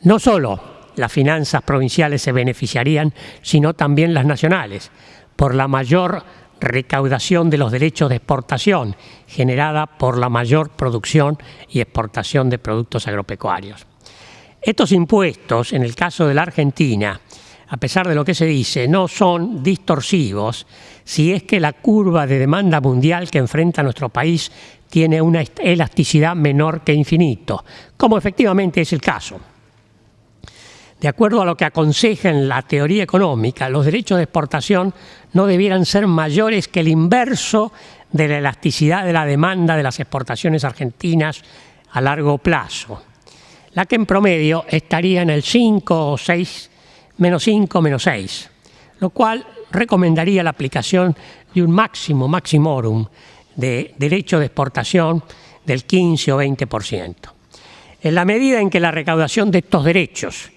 No solo las finanzas provinciales se beneficiarían, sino también las nacionales, por la mayor recaudación de los derechos de exportación generada por la mayor producción y exportación de productos agropecuarios. Estos impuestos, en el caso de la Argentina, a pesar de lo que se dice, no son distorsivos si es que la curva de demanda mundial que enfrenta nuestro país tiene una elasticidad menor que infinito, como efectivamente es el caso. De acuerdo a lo que aconseja en la teoría económica, los derechos de exportación no debieran ser mayores que el inverso de la elasticidad de la demanda de las exportaciones argentinas a largo plazo, la que en promedio estaría en el 5 o 6, menos 5, menos 6, lo cual recomendaría la aplicación de un maximorum de derecho de exportación del 15 o 20%. En la medida en que la recaudación de estos derechos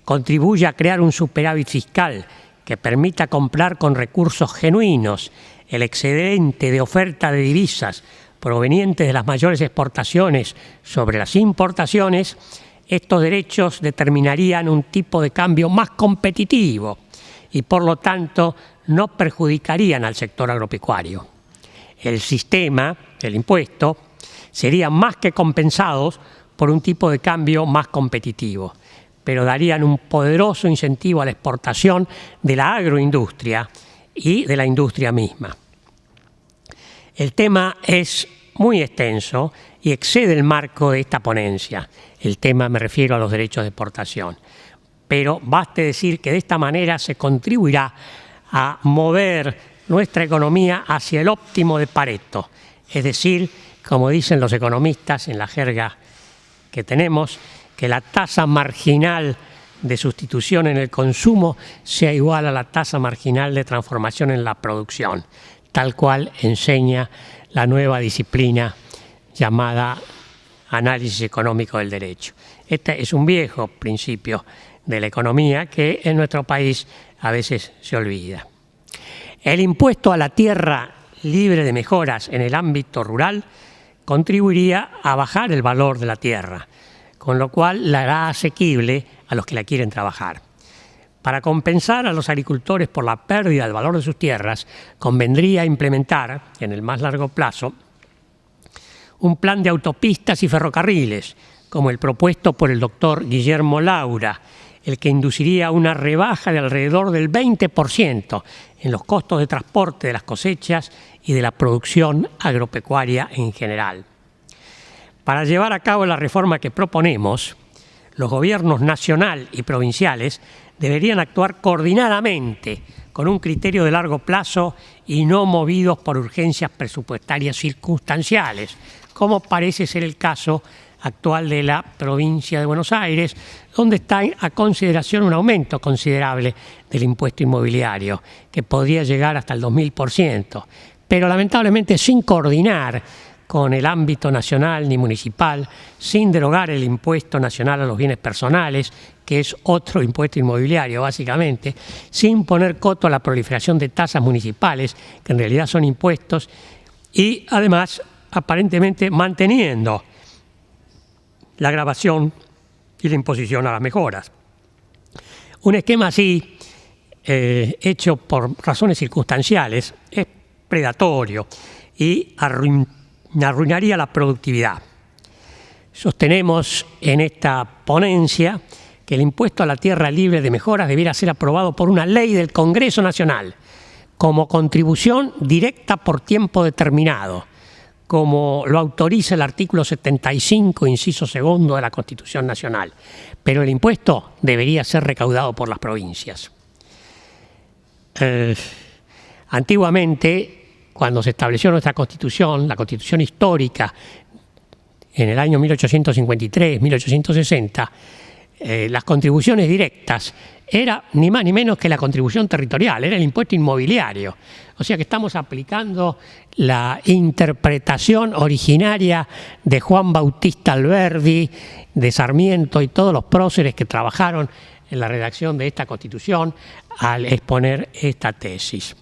contribuye a crear un superávit fiscal que permita comprar con recursos genuinos el excedente de oferta de divisas provenientes de las mayores exportaciones sobre las importaciones, estos derechos determinarían un tipo de cambio más competitivo y, por lo tanto, no perjudicarían al sector agropecuario. El sistema, el impuesto, sería más que compensados por un tipo de cambio más competitivo, pero darían un poderoso incentivo a la exportación de la agroindustria y de la industria misma. El tema es muy extenso y excede el marco de esta ponencia. El tema, me refiero a los derechos de exportación. Pero baste decir que de esta manera se contribuirá a mover nuestra economía hacia el óptimo de Pareto, es decir, como dicen los economistas en la jerga que tenemos, que la tasa marginal de sustitución en el consumo sea igual a la tasa marginal de transformación en la producción, tal cual enseña la nueva disciplina llamada análisis económico del derecho. Este es un viejo principio de la economía que en nuestro país a veces se olvida. El impuesto a la tierra libre de mejoras en el ámbito rural contribuiría a bajar el valor de la tierra, con lo cual la hará asequible a los que la quieren trabajar. Para compensar a los agricultores por la pérdida del valor de sus tierras, convendría implementar, en el más largo plazo, un plan de autopistas y ferrocarriles, como el propuesto por el doctor Guillermo Laura, el que induciría una rebaja de alrededor del 20% en los costos de transporte de las cosechas y de la producción agropecuaria en general. Para llevar a cabo la reforma que proponemos, los gobiernos nacional y provinciales deberían actuar coordinadamente con un criterio de largo plazo y no movidos por urgencias presupuestarias circunstanciales, como parece ser el caso actual de la provincia de Buenos Aires, donde está a consideración un aumento considerable del impuesto inmobiliario, que podría llegar hasta el 2000%, pero lamentablemente sin coordinar con el ámbito nacional ni municipal, sin derogar el impuesto nacional a los bienes personales, que es otro impuesto inmobiliario básicamente, sin poner coto a la proliferación de tasas municipales, que en realidad son impuestos, y además aparentemente manteniendo la gravación y la imposición a las mejoras. Un esquema así, hecho por razones circunstanciales, es predatorio y arruinaría la productividad. Sostenemos en esta ponencia que el impuesto a la tierra libre de mejoras debiera ser aprobado por una ley del Congreso Nacional como contribución directa por tiempo determinado, como lo autoriza el artículo 75, inciso segundo de la Constitución Nacional. Pero el impuesto debería ser recaudado por las provincias. Antiguamente, cuando se estableció nuestra Constitución, la Constitución histórica, en el año 1853, 1860, las contribuciones directas era ni más ni menos que la contribución territorial, era el impuesto inmobiliario. O sea que estamos aplicando la interpretación originaria de Juan Bautista Alberdi, de Sarmiento y todos los próceres que trabajaron en la redacción de esta Constitución al exponer esta tesis.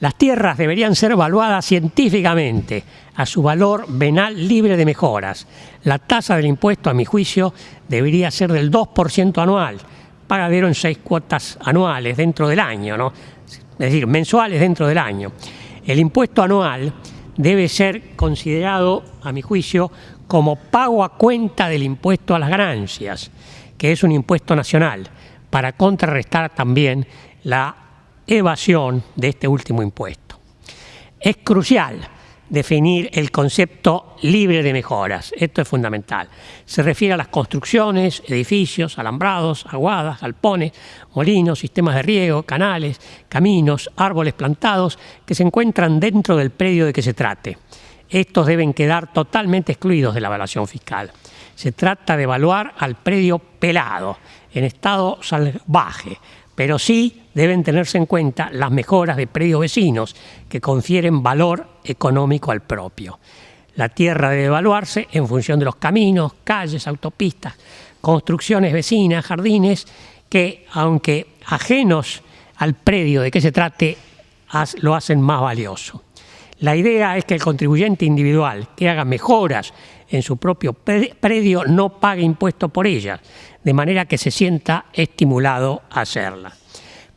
Las tierras deberían ser evaluadas científicamente a su valor venal libre de mejoras. La tasa del impuesto, a mi juicio, debería ser del 2% anual, pagadero en 6 cuotas anuales dentro del año, ¿no? Es decir, mensuales dentro del año. El impuesto anual debe ser considerado, a mi juicio, como pago a cuenta del impuesto a las ganancias, que es un impuesto nacional, para contrarrestar también la evasión de este último impuesto. Es crucial definir el concepto libre de mejoras. Esto es fundamental. Se refiere a las construcciones, edificios, alambrados, aguadas, galpones, molinos, sistemas de riego, canales, caminos, árboles plantados que se encuentran dentro del predio de que se trate. Estos deben quedar totalmente excluidos de la evaluación fiscal. Se trata de evaluar al predio pelado, en estado salvaje, pero sí deben tenerse en cuenta las mejoras de predios vecinos que confieren valor económico al propio. La tierra debe evaluarse en función de los caminos, calles, autopistas, construcciones vecinas, jardines, que, aunque ajenos al predio de que se trate, lo hacen más valioso. La idea es que el contribuyente individual que haga mejoras en su propio predio no pague impuesto por ellas, de manera que se sienta estimulado a hacerla.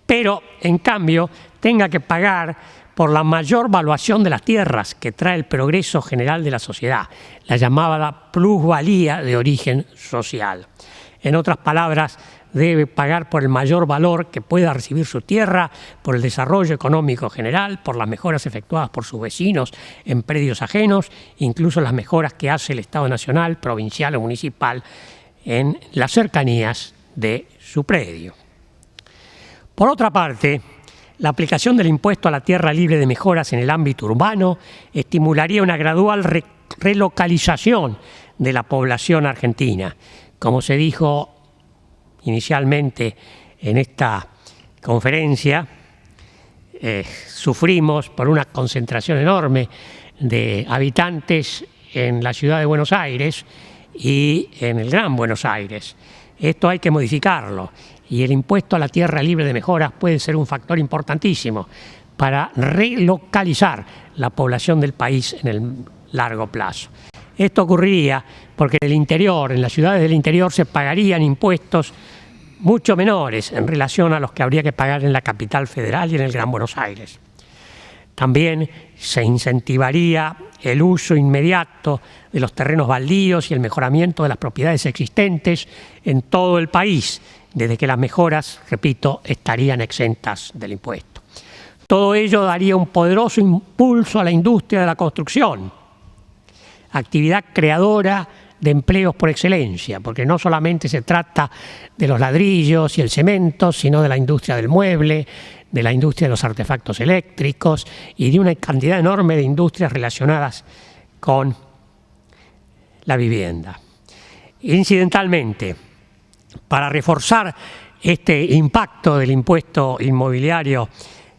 Pero, en cambio, tenga que pagar por la mayor valuación de las tierras que trae el progreso general de la sociedad, la llamada plusvalía de origen social. En otras palabras, debe pagar por el mayor valor que pueda recibir su tierra, por el desarrollo económico general, por las mejoras efectuadas por sus vecinos en predios ajenos, incluso las mejoras que hace el Estado nacional, provincial o municipal en las cercanías de su predio. Por otra parte, la aplicación del impuesto a la tierra libre de mejoras en el ámbito urbano estimularía una gradual relocalización de la población argentina. Como se dijo inicialmente en esta conferencia, sufrimos por una concentración enorme de habitantes en la ciudad de Buenos Aires y en el Gran Buenos Aires. Esto hay que modificarlo y el impuesto a la tierra libre de mejoras puede ser un factor importantísimo para relocalizar la población del país en el largo plazo. Esto ocurriría porque en el interior, en las ciudades del interior, se pagarían impuestos mucho menores en relación a los que habría que pagar en la capital federal y en el Gran Buenos Aires. También se incentivaría el uso inmediato de los terrenos baldíos y el mejoramiento de las propiedades existentes en todo el país, desde que las mejoras, repito, estarían exentas del impuesto. Todo ello daría un poderoso impulso a la industria de la construcción, actividad creadora de empleos por excelencia, porque no solamente se trata de los ladrillos y el cemento, sino de la industria del mueble, de la industria de los artefactos eléctricos y de una cantidad enorme de industrias relacionadas con la vivienda. Incidentalmente, para reforzar este impacto del impuesto inmobiliario,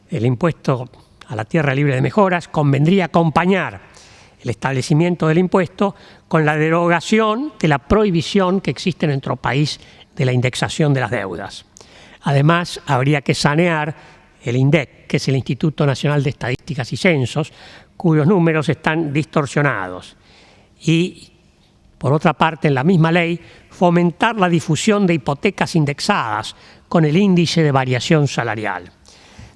el impuesto a la tierra libre de mejoras, convendría acompañar el establecimiento del impuesto con la derogación de la prohibición que existe en nuestro país de la indexación de las deudas. Además, habría que sanear el INDEC, que es el Instituto Nacional de Estadísticas y Censos, cuyos números están distorsionados. Y, por otra parte, en la misma ley, fomentar la difusión de hipotecas indexadas con el índice de variación salarial.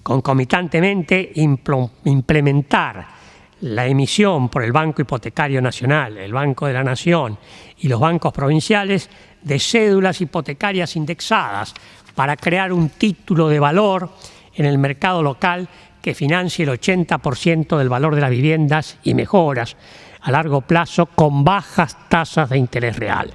Concomitantemente, implementar la emisión por el Banco Hipotecario Nacional, el Banco de la Nación y los bancos provinciales de cédulas hipotecarias indexadas para crear un título de valor en el mercado local que financie el 80% del valor de las viviendas y mejoras a largo plazo con bajas tasas de interés real.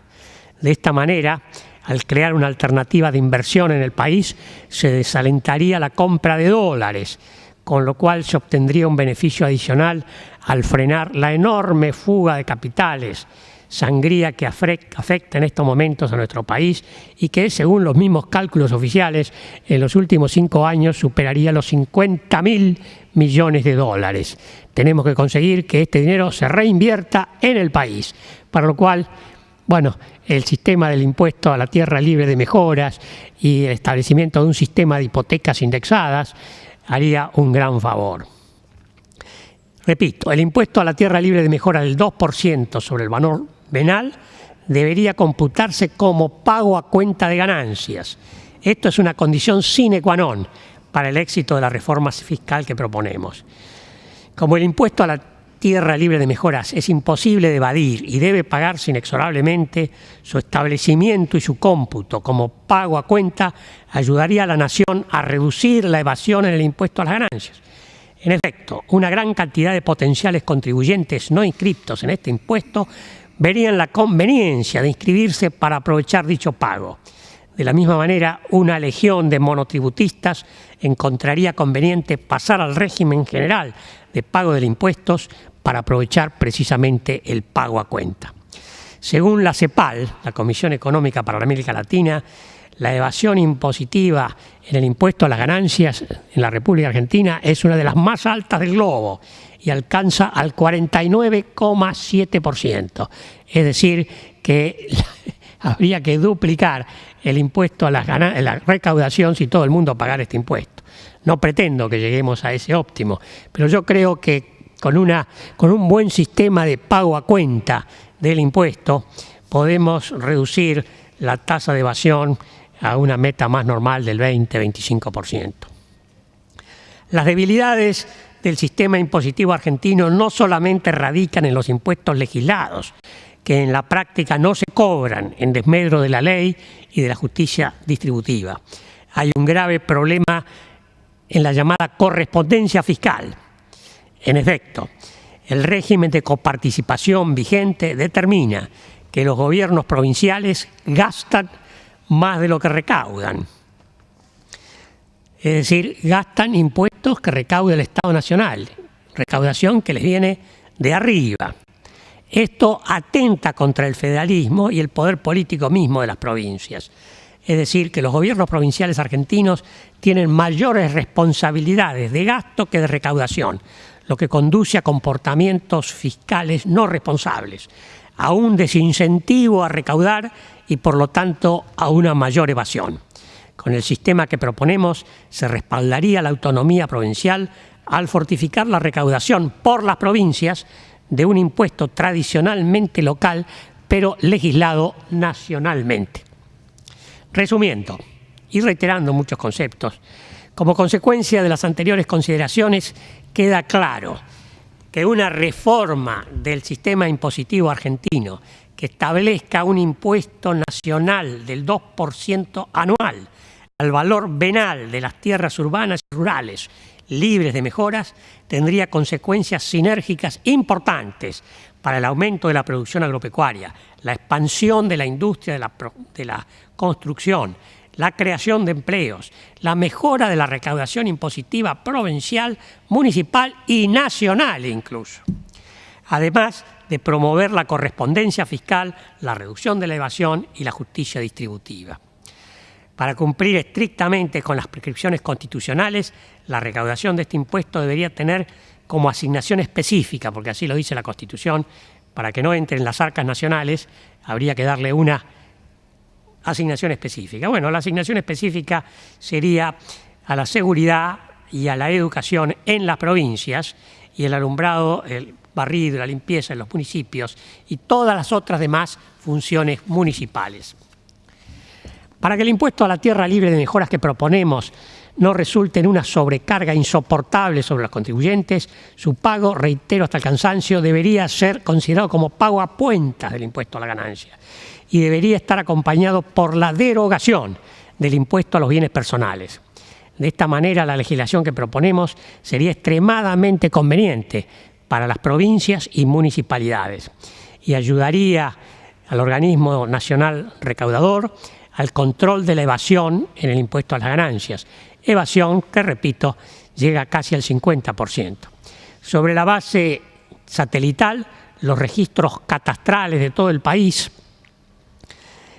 De esta manera, al crear una alternativa de inversión en el país, se desalentaría la compra de dólares, con lo cual se obtendría un beneficio adicional al frenar la enorme fuga de capitales, sangría que afecta en estos momentos a nuestro país y que, según los mismos cálculos oficiales, en los últimos 5 años superaría los 50.000 millones de dólares. Tenemos que conseguir que este dinero se reinvierta en el país, para lo cual, bueno, el sistema del impuesto a la tierra libre de mejoras y el establecimiento de un sistema de hipotecas indexadas haría un gran favor. Repito, el impuesto a la tierra libre de mejora del 2% sobre el valor venal debería computarse como pago a cuenta de ganancias. Esto es una condición sine qua non para el éxito de la reforma fiscal que proponemos. Como el impuesto a la tierra libre de mejoras es imposible de evadir y debe pagarse inexorablemente, su establecimiento y su cómputo como pago a cuenta ayudaría a la nación a reducir la evasión en el impuesto a las ganancias. En efecto, una gran cantidad de potenciales contribuyentes no inscriptos en este impuesto verían la conveniencia de inscribirse para aprovechar dicho pago. De la misma manera, una legión de monotributistas encontraría conveniente pasar al régimen general de pago de impuestos para aprovechar precisamente el pago a cuenta. Según la CEPAL, la Comisión Económica para la América Latina, la evasión impositiva en el impuesto a las ganancias en la República Argentina es una de las más altas del globo y alcanza al 49,7%. Es decir, que habría que duplicar el impuesto a la recaudación si todo el mundo pagara este impuesto. No pretendo que lleguemos a ese óptimo, pero yo creo que con un buen sistema de pago a cuenta del impuesto podemos reducir la tasa de evasión a una meta más normal del 20-25%. Las debilidades del sistema impositivo argentino no solamente radican en los impuestos legislados, que en la práctica no se cobran en desmedro de la ley y de la justicia distributiva. Hay un grave problema en la llamada correspondencia fiscal. En efecto, el régimen de coparticipación vigente determina que los gobiernos provinciales gastan más de lo que recaudan. Es decir, gastan impuestos que recauda el Estado Nacional, recaudación que les viene de arriba. Esto atenta contra el federalismo y el poder político mismo de las provincias. Es decir, que los gobiernos provinciales argentinos tienen mayores responsabilidades de gasto que de recaudación, lo que conduce a comportamientos fiscales no responsables, a un desincentivo a recaudar y por lo tanto a una mayor evasión. Con el sistema que proponemos se respaldaría la autonomía provincial al fortificar la recaudación por las provincias de un impuesto tradicionalmente local pero legislado nacionalmente. Resumiendo y reiterando muchos conceptos, como consecuencia de las anteriores consideraciones queda claro que una reforma del sistema impositivo argentino que establezca un impuesto nacional del 2% anual al valor venal de las tierras urbanas y rurales libres de mejoras tendría consecuencias sinérgicas importantes para el aumento de la producción agropecuaria, la expansión de la industria de la construcción, la creación de empleos, la mejora de la recaudación impositiva provincial, municipal y nacional incluso. Además de promover la correspondencia fiscal, la reducción de la evasión y la justicia distributiva. Para cumplir estrictamente con las prescripciones constitucionales, la recaudación de este impuesto debería tener como asignación específica, porque así lo dice la Constitución, para que no entre en las arcas nacionales, habría que darle una asignación específica. Bueno, la asignación específica sería a la seguridad y a la educación en las provincias y el alumbrado, el barrido, la limpieza en los municipios y todas las otras demás funciones municipales. Para que el impuesto a la tierra libre de mejoras que proponemos no resulte en una sobrecarga insoportable sobre los contribuyentes, su pago, reitero hasta el cansancio, debería ser considerado como pago a cuentas del impuesto a la ganancia y debería estar acompañado por la derogación del impuesto a los bienes personales. De esta manera, la legislación que proponemos sería extremadamente conveniente para las provincias y municipalidades y ayudaría al organismo nacional recaudador al control de la evasión en el impuesto a las ganancias, evasión que, repito, llega casi al 50%. Sobre la base satelital, los registros catastrales de todo el país,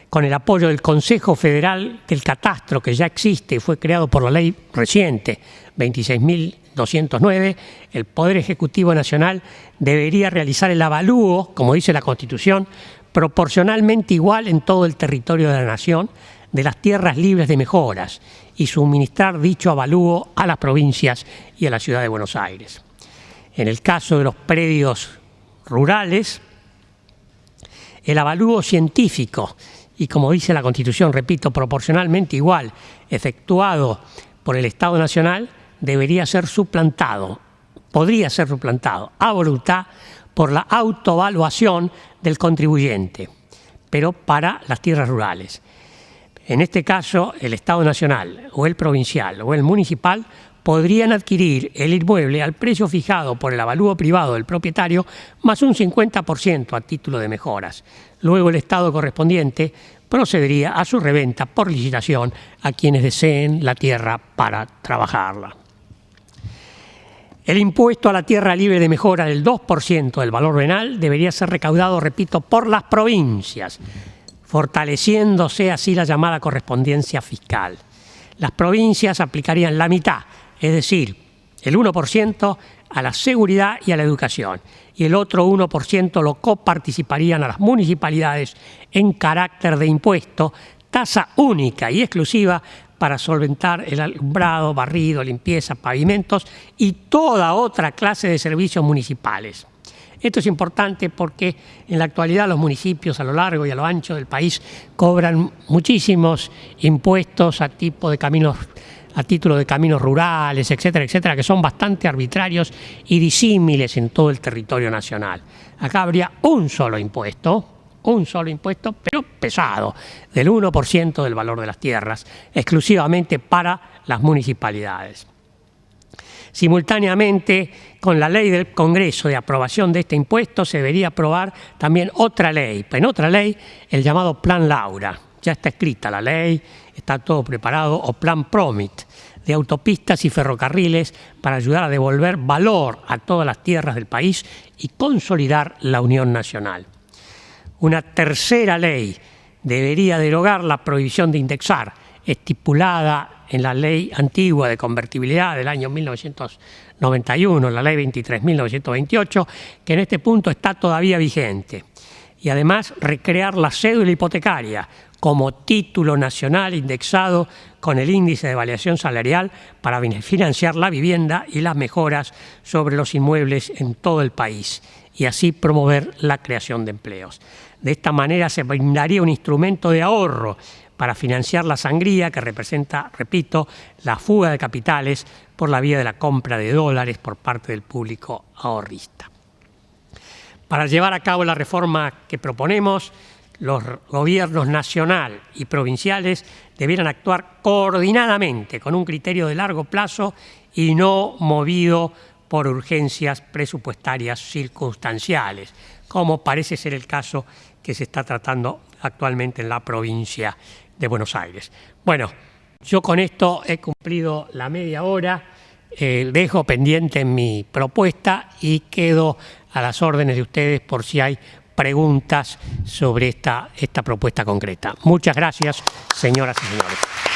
con el apoyo del Consejo Federal del Catastro, que ya existe y fue creado por la ley reciente 26.209, el Poder Ejecutivo Nacional debería realizar el avalúo, como dice la Constitución, proporcionalmente igual en todo el territorio de la Nación de las tierras libres de mejoras y suministrar dicho avalúo a las provincias y a la Ciudad de Buenos Aires. En el caso de los predios rurales, el avalúo científico y, como dice la Constitución, repito, proporcionalmente igual, efectuado por el Estado Nacional, debería ser suplantado, podría ser suplantado a voluntad por la autoevaluación del contribuyente, pero para las tierras rurales. En este caso, el Estado Nacional o el provincial o el municipal podrían adquirir el inmueble al precio fijado por el avalúo privado del propietario más un 50% a título de mejoras. Luego el Estado correspondiente procedería a su reventa por licitación a quienes deseen la tierra para trabajarla. El impuesto a la tierra libre de mejora del 2% del valor venal debería ser recaudado, repito, por las provincias, fortaleciéndose así la llamada correspondencia fiscal. Las provincias aplicarían la mitad, es decir, el 1% a la seguridad y a la educación, y el otro 1% lo coparticiparían a las municipalidades en carácter de impuesto, tasa única y exclusiva para solventar el alumbrado, barrido, limpieza, pavimentos y toda otra clase de servicios municipales. Esto es importante porque en la actualidad los municipios a lo largo y a lo ancho del país cobran muchísimos impuestos a título de caminos rurales, etcétera, etcétera, que son bastante arbitrarios y disímiles en todo el territorio nacional. Acá habría un solo impuesto, pero pesado, del 1% del valor de las tierras, exclusivamente para las municipalidades. Simultáneamente, con la ley del Congreso de aprobación de este impuesto, se debería aprobar también otra ley. En otra ley, el llamado Plan Laura. Ya está escrita la ley, está todo preparado, o Plan Promit, de autopistas y ferrocarriles para ayudar a devolver valor a todas las tierras del país y consolidar la unión nacional. Una tercera ley debería derogar la prohibición de indexar, estipulada en la ley antigua de convertibilidad del año 1991, la ley 23.928, que en este punto está todavía vigente. Y además recrear la cédula hipotecaria como título nacional indexado con el índice de variación salarial para financiar la vivienda y las mejoras sobre los inmuebles en todo el país y así promover la creación de empleos. De esta manera se brindaría un instrumento de ahorro para financiar la sangría que representa, repito, la fuga de capitales por la vía de la compra de dólares por parte del público ahorrista. Para llevar a cabo la reforma que proponemos, los gobiernos nacional y provinciales debieran actuar coordinadamente con un criterio de largo plazo y no movido por urgencias presupuestarias circunstanciales, como parece ser el caso que se está tratando actualmente en la provincia de Buenos Aires. Bueno, yo con esto he cumplido la media hora, dejo pendiente mi propuesta y quedo a las órdenes de ustedes por si hay preguntas sobre esta propuesta concreta. Muchas gracias, señoras y señores.